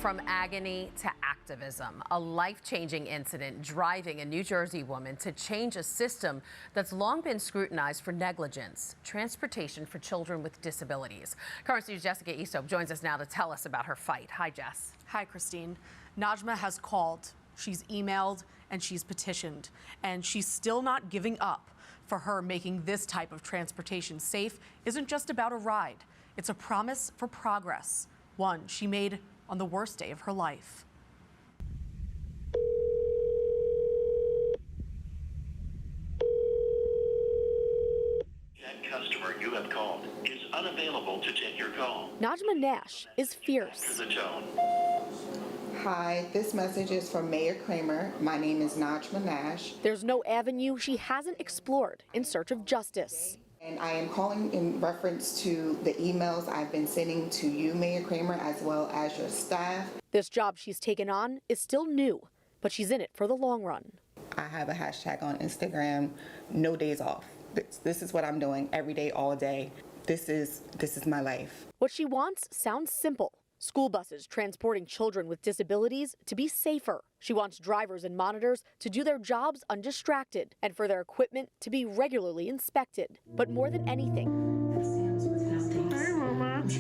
From agony to activism, a life-changing incident driving a New Jersey woman to change a system that's long been scrutinized for negligence, transportation for children with disabilities. Current News' Jessica Easthope joins us now to tell us about her fight. Hi, Jess. Hi, Christine. Najmah has called, she's emailed, and she's petitioned, and she's still not giving up. For her, making this type of transportation safe isn't just about a ride. It's a promise for progress, one she made on the worst day of her life. That customer you have called is unavailable to take your call. Najmah Nash is fierce. To the tone. Hi, this message is from Mayor Kramer. My name is Najmah Nash. There's no avenue she hasn't explored in search of justice. And I am calling in reference to the emails I've been sending to you, Mayor Kramer, as well as your staff. This job she's taken on is still new, but she's in it for the long run. I have a hashtag on Instagram, no days off. This is what I'm doing every day, all day. This is my life. What she wants sounds simple. School buses transporting children with disabilities to be safer. She wants drivers and monitors to do their jobs undistracted and for their equipment to be regularly inspected. But more than anything,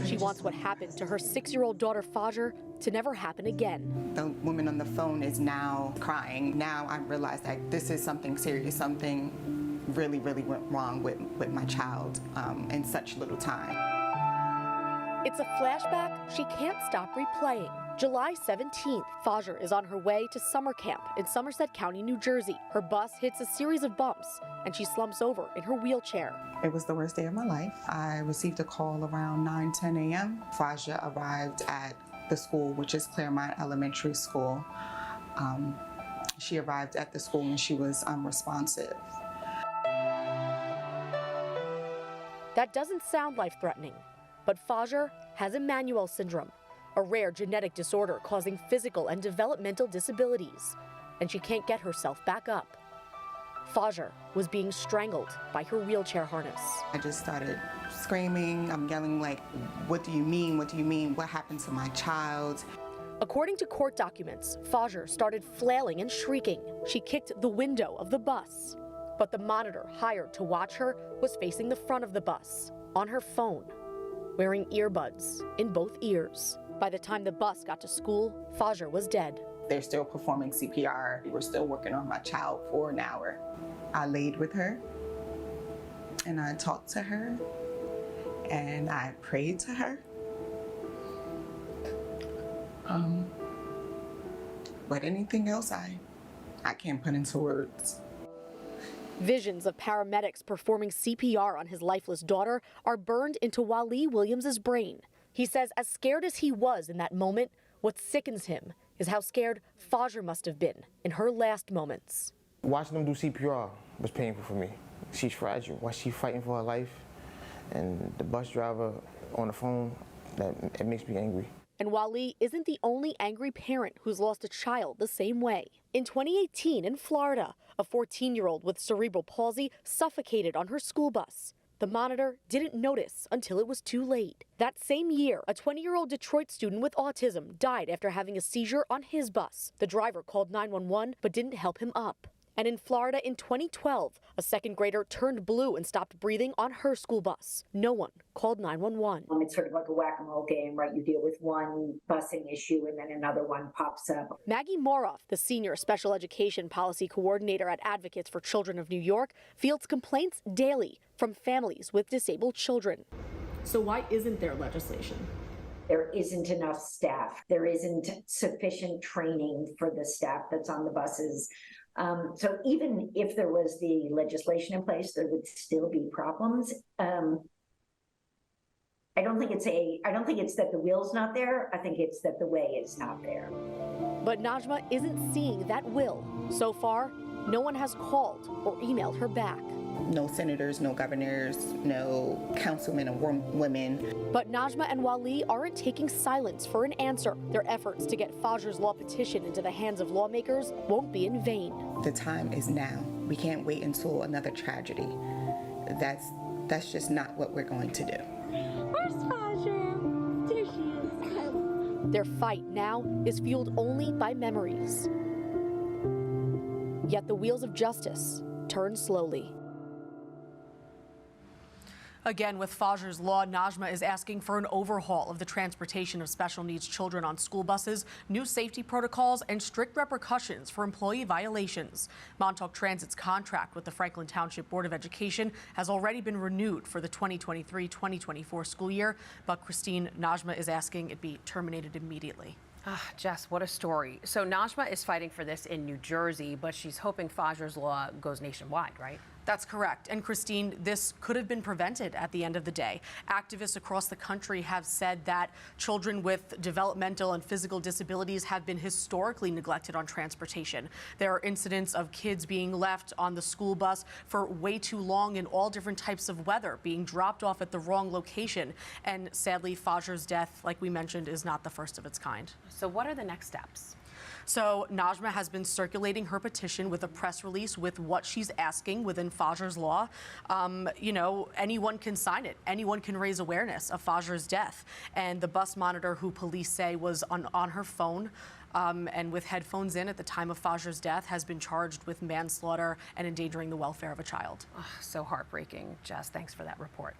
she wants what happened to her 6-year-old daughter Fajr to never happen again. The woman on the phone is now crying. Now I realize that this is something serious, something really went wrong with my child in such little time. It's a flashback she can't stop replaying. July 17th, Fajr is on her way to summer camp in Somerset County, New Jersey. Her bus hits a series of bumps and she slumps over in her wheelchair. It was the worst day of my life. I received a call around 9-10 a.m. Fajr arrived at the school, which is Claremont Elementary School. She arrived at the school and she was unresponsive. That doesn't sound life-threatening. But Fajr has Emanuel Syndrome, a rare genetic disorder causing physical and developmental disabilities, and she can't get herself back up. Fajr was being strangled by her wheelchair harness. I just started screaming. I'm yelling like, what do you mean? What do you mean? What happened to my child? According to court documents, Fajr started flailing and shrieking. She kicked the window of the bus, but the monitor hired to watch her was facing the front of the bus, on her phone, wearing earbuds in both ears. By the time the bus got to school, Fajr was dead. They're still performing CPR. We're still working on my child for an hour. I laid with her and I talked to her and I prayed to her. But anything else I can't put into words. Visions of paramedics performing CPR on his lifeless daughter are burned into Wali Williams' brain. He says as scared as he was in that moment, what sickens him is how scared Fajr must have been in her last moments. Watching them do CPR was painful for me. She's fragile. While she's fighting for her life, and the bus driver on the phone, it makes me angry. And Wali isn't the only angry parent who's lost a child the same way. In 2018 in Florida, a 14-year-old with cerebral palsy suffocated on her school bus. The monitor didn't notice until it was too late. That same year, a 20-year-old Detroit student with autism died after having a seizure on his bus. The driver called 911 but didn't help him up. And in Florida in 2012, a second grader turned blue and stopped breathing on her school bus. No one called 911. It's sort of like a whack-a-mole game, right? You deal with one busing issue and then another one pops up. Maggie Moroff, the senior special education policy coordinator at Advocates for Children of New York, fields complaints daily from families with disabled children. So why isn't there legislation? There isn't enough staff. There isn't sufficient training for the staff that's on the buses. So even if there was the legislation in place, there would still be problems. I don't think it's that the will's not there. I think it's that the way is not there. But Najmah isn't seeing that will. So far, no one has called or emailed her back. No senators, no governors, no councilmen or women. But Najmah and Wali aren't taking silence for an answer. Their efforts to get Fajr's law petition into the hands of lawmakers won't be in vain. The time is now. We can't wait until another tragedy. That's just not what we're going to do. Where's Fajr? There she is. Their fight now is fueled only by memories. Yet the wheels of justice turn slowly. Again, with Fajr's law, Najmah is asking for an overhaul of the transportation of special needs children on school buses, new safety protocols, and strict repercussions for employee violations. Montauk Transit's contract with the Franklin Township Board of Education has already been renewed for the 2023-2024 school year, but Najmah is asking it be terminated immediately. Jess, what a story. So Najmah is fighting for this in New Jersey, but she's hoping Fajr's law goes nationwide, right? That's correct. And Christine, this could have been prevented at the end of the day. Activists across the country have said that children with developmental and physical disabilities have been historically neglected on transportation. There are incidents of kids being left on the school bus for way too long in all different types of weather, being dropped off at the wrong location. And sadly, Fajr's death, like we mentioned, is not the first of its kind. So what are the next steps? So Najmah has been circulating her petition with a press release with what she's asking within Fajr's law. You know, anyone can sign it. Anyone can raise awareness of Fajr's death. And the bus monitor, who police say was on her phone and with headphones in at the time of Fajr's death, has been charged with manslaughter and endangering the welfare of a child. Oh, so heartbreaking. Jess, thanks for that report.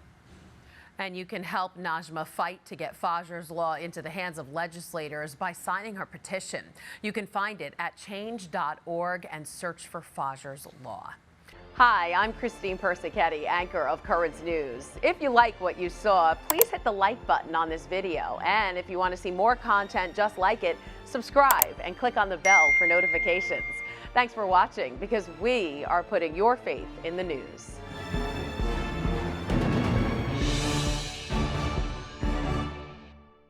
And you can help Najmah fight to get Fajr's law into the hands of legislators by signing her petition. You can find it at change.org and search for Fajr's law. Hi, I'm Christine Persichetti, anchor of Currents News. If you like what you saw, please hit the like button on this video. And if you want to see more content just like it, subscribe and click on the bell for notifications. Thanks for watching, because we are putting your faith in the news.